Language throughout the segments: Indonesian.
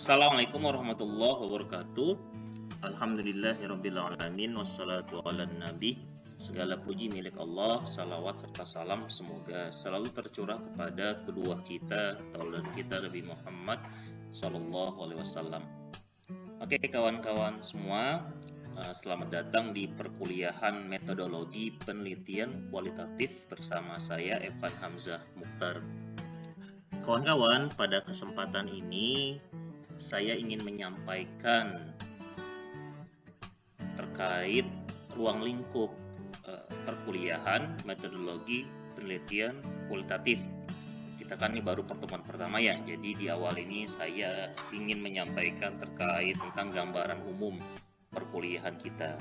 Assalamualaikum warahmatullahi wabarakatuh. Alhamdulillahirabbil alamin wassalatu ala nabi. Segala puji milik Allah, salawat serta salam semoga selalu tercurah kepada kedua kita, tauladan kita Nabi Muhammad sallallahu alaihi wasallam. Oke kawan-kawan semua, selamat datang di perkuliahan metodologi penelitian kualitatif bersama saya Evan Hamzah Mukhtar. Kawan-kawan, pada kesempatan ini saya ingin menyampaikan terkait ruang lingkup perkuliahan metodologi penelitian kualitatif. Kita kan ini baru pertemuan pertama ya, jadi di awal ini saya ingin menyampaikan terkait tentang gambaran umum perkuliahan kita.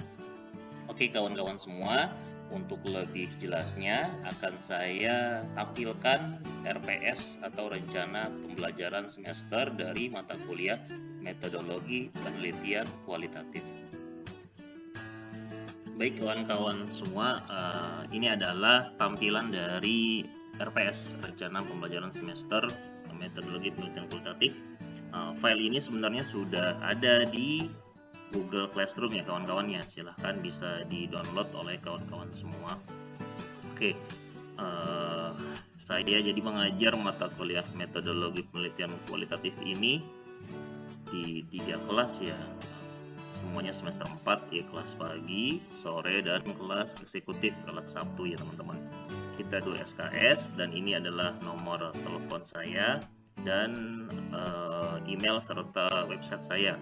Oke kawan-kawan semua, untuk lebih jelasnya akan saya tampilkan RPS atau rencana pembelajaran semester dari mata kuliah metodologi penelitian kualitatif. Baik kawan-kawan semua, ini adalah tampilan dari RPS, rencana pembelajaran semester metodologi penelitian kualitatif. File ini sebenarnya sudah ada di Google Classroom ya kawan-kawan ya, silahkan bisa di-download oleh kawan-kawan semua. Oke, saya jadi mengajar mata kuliah metodologi penelitian kualitatif ini di 3 kelas ya, semuanya semester 4 ya, kelas pagi, sore, dan kelas eksekutif kelas Sabtu ya teman-teman. Kita 2 SKS dan ini adalah nomor telepon saya dan email serta website saya.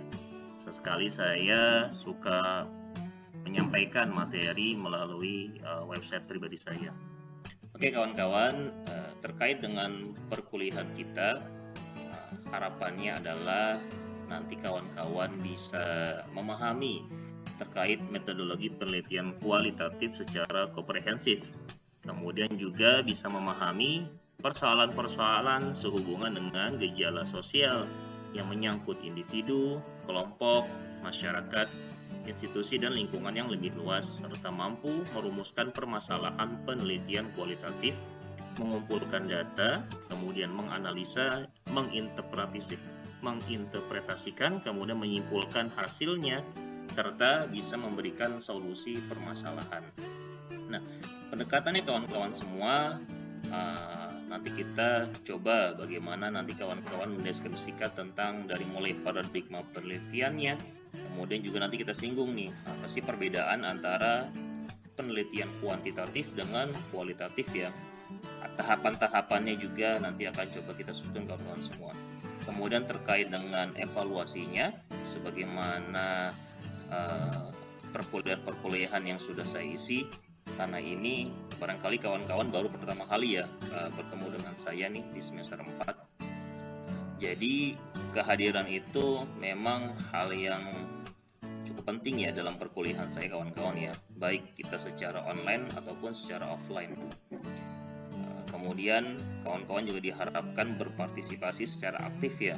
Sesekali saya suka menyampaikan materi melalui website pribadi saya. Oke kawan-kawan, terkait dengan perkuliahan kita, harapannya adalah nanti kawan-kawan bisa memahami terkait metodologi penelitian kualitatif secara komprehensif. Kemudian juga bisa memahami persoalan-persoalan sehubungan dengan gejala sosial yang menyangkut individu, kelompok, masyarakat, institusi, dan lingkungan yang lebih luas, serta mampu merumuskan permasalahan penelitian kualitatif, mengumpulkan data, kemudian menganalisa, menginterpretasikan, kemudian menyimpulkan hasilnya, serta bisa memberikan solusi permasalahan. Nah, pendekatannya kawan-kawan semua, nanti kita coba bagaimana nanti kawan-kawan mendeskripsikan tentang dari mulai paradigma penelitiannya, kemudian juga nanti kita singgung nih apa sih perbedaan antara penelitian kuantitatif dengan kualitatif ya. Tahapan-tahapannya juga nanti akan coba kita susun kawan-kawan semua. Kemudian terkait dengan evaluasinya, sebagaimana perkuliahan yang sudah saya isi, karena ini barangkali kawan-kawan baru pertama kali ya bertemu dengan saya nih di semester 4. Jadi kehadiran itu memang hal yang cukup penting ya dalam perkuliahan saya kawan-kawan ya, baik kita secara online ataupun secara offline. Kemudian kawan-kawan juga diharapkan berpartisipasi secara aktif ya,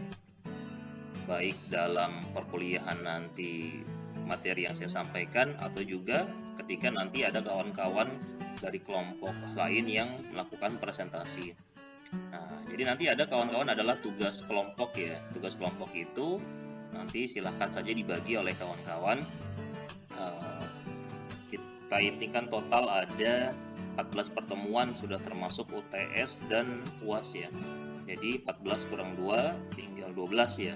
baik dalam perkuliahan nanti materi yang saya sampaikan, atau juga ketika nanti ada kawan-kawan dari kelompok lain yang melakukan presentasi. Nah, jadi nanti ada kawan-kawan adalah tugas kelompok ya. Tugas kelompok itu nanti silahkan saja dibagi oleh kawan-kawan. Kita hitung total ada 14 pertemuan, sudah termasuk UTS dan UAS ya. Jadi 14 kurang 2 tinggal 12 ya.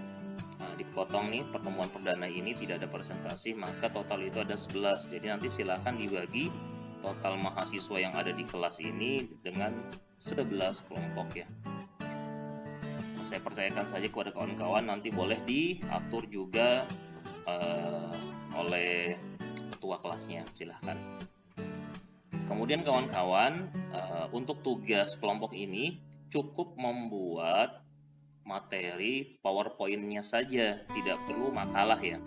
Dipotong nih pertemuan perdana ini tidak ada presentasi, maka total itu ada 11. Jadi nanti silahkan dibagi total mahasiswa yang ada di kelas ini dengan 11 kelompok ya. Saya percayakan saja kepada kawan-kawan, nanti boleh diatur juga oleh ketua kelasnya, silahkan. Kemudian kawan-kawan, untuk tugas kelompok ini cukup membuat materi PowerPoint-nya saja, tidak perlu makalah ya.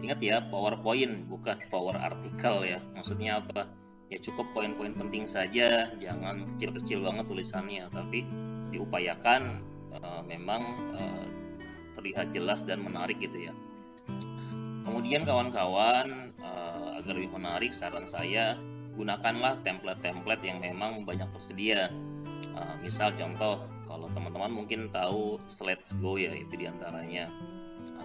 Ingat ya, PowerPoint bukan power artikel ya. Maksudnya apa? Ya cukup poin-poin penting saja, jangan kecil-kecil banget tulisannya, tapi diupayakan memang terlihat jelas dan menarik gitu ya. Kemudian kawan-kawan, agar lebih menarik, saran saya gunakanlah template-template yang memang banyak tersedia. Misal contoh, kalau teman-teman mungkin tahu Let's Go ya, itu diantaranya.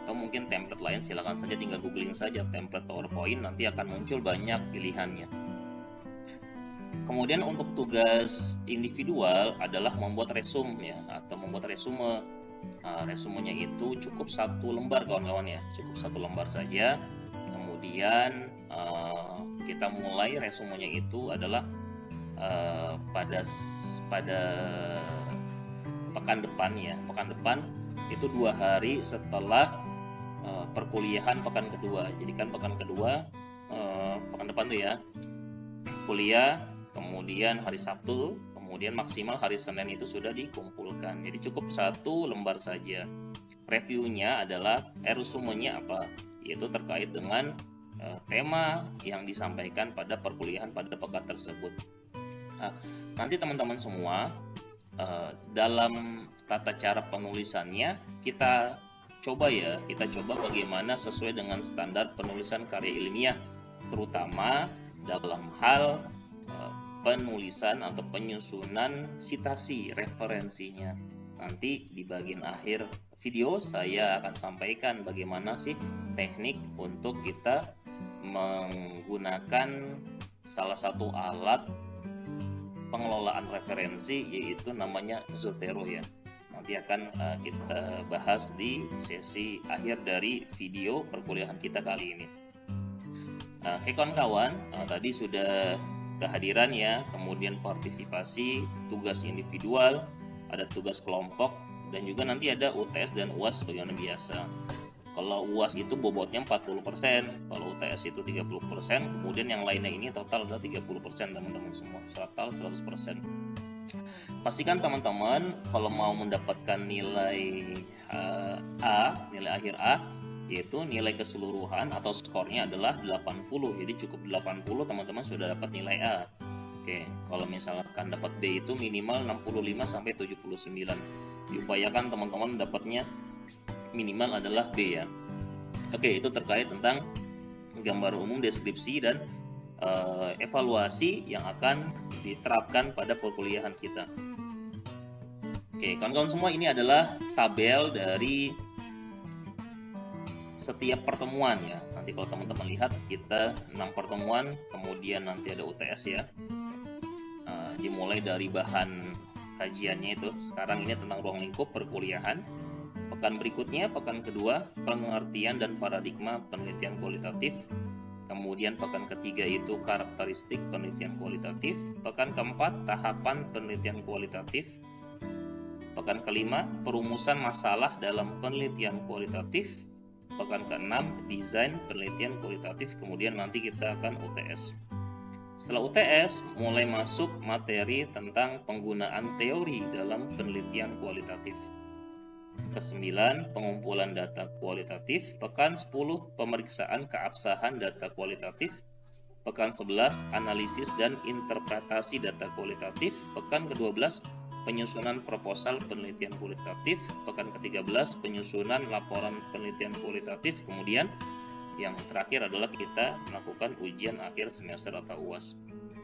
atau mungkin template lain, silakan saja tinggal googling saja template PowerPoint, nanti akan muncul banyak pilihannya. Kemudian untuk tugas individual adalah membuat resume ya, atau membuat resume. Resumenya itu cukup 1 lembar kawan-kawan ya, cukup 1 lembar saja. Kemudian kita mulai resumenya itu adalah pada pekan depan ya, pekan depan itu 2 hari setelah perkuliahan pekan kedua. Jadi kan pekan kedua pekan depan tuh ya kuliah, kemudian hari Sabtu, kemudian maksimal hari Senin itu sudah dikumpulkan. Jadi cukup 1 lembar saja. Reviewnya adalah resumenya apa, yaitu terkait dengan tema yang disampaikan pada perkuliahan pada pekan tersebut. Nah, nanti teman-teman semua dalam tata cara penulisannya kita coba bagaimana sesuai dengan standar penulisan karya ilmiah, terutama dalam hal penulisan atau penyusunan sitasi referensinya. Nanti di bagian akhir video saya akan sampaikan bagaimana sih teknik untuk kita menggunakan salah satu alat pengelolaan referensi, yaitu namanya Zotero ya. Nanti akan kita bahas di sesi akhir dari video perkuliahan kita kali ini. Oke kawan-kawan, tadi sudah kehadiran ya, kemudian partisipasi, tugas individual, ada tugas kelompok, dan juga nanti ada UTS dan UAS sebagaimana biasa. Kalau UAS itu bobotnya 40%, kalau UTS itu 30%, kemudian yang lainnya ini total adalah 30% teman-teman semua, total 100%. Pastikan teman-teman kalau mau mendapatkan nilai nilai akhir A, yaitu nilai keseluruhan atau skornya adalah 80. Jadi cukup 80 teman-teman sudah dapat nilai A. Oke, kalau misalkan dapat B itu minimal 65 sampai 79. Diupayakan teman-teman dapatnya minimal adalah B ya. Oke, itu terkait tentang gambar umum, deskripsi, dan evaluasi yang akan diterapkan pada perkuliahan kita. Oke, kawan-kawan semua, ini adalah tabel dari setiap pertemuan ya. Nanti kalau teman-teman lihat kita 6 pertemuan, kemudian nanti ada UTS ya. Dimulai dari bahan kajiannya itu. Sekarang ini tentang ruang lingkup perkuliahan. Pekan berikutnya, pekan kedua, pengertian dan paradigma penelitian kualitatif. Kemudian pekan ketiga itu karakteristik penelitian kualitatif. Pekan keempat, tahapan penelitian kualitatif. Pekan kelima, perumusan masalah dalam penelitian kualitatif. Pekan ke-6, desain penelitian kualitatif. Kemudian nanti kita akan UTS. Setelah UTS, mulai masuk materi tentang penggunaan teori dalam penelitian kualitatif. Ke-9, pengumpulan data kualitatif. Pekan 10, pemeriksaan keabsahan data kualitatif. Pekan 11, analisis dan interpretasi data kualitatif. Pekan ke-12, penyusunan proposal penelitian kualitatif. Pekan ke-13, penyusunan laporan penelitian kualitatif. Kemudian yang terakhir adalah kita melakukan ujian akhir semester atau UAS.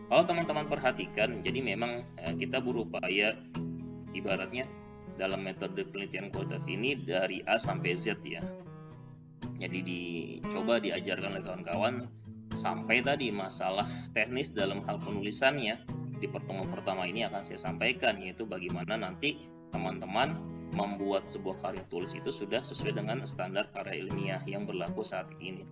Kalau teman-teman perhatikan, jadi memang kita berupaya ibaratnya dalam metode penelitian kualitatif ini dari A sampai Z ya. Jadi dicoba diajarkan oleh kawan-kawan sampai tadi masalah teknis dalam hal penulisannya. Di pertemuan pertama ini akan saya sampaikan, yaitu bagaimana nanti teman-teman membuat sebuah karya tulis itu sudah sesuai dengan standar karya ilmiah yang berlaku saat ini.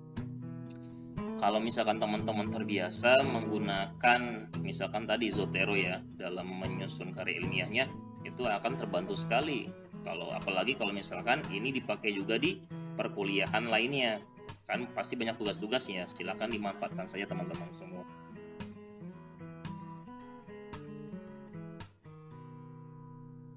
Kalau misalkan teman-teman terbiasa menggunakan misalkan tadi Zotero ya dalam menyusun karya ilmiahnya, itu akan terbantu sekali. Apalagi kalau misalkan ini dipakai juga di perkuliahan lainnya, kan pasti banyak tugas-tugasnya. Silakan dimanfaatkan saja teman-teman semua.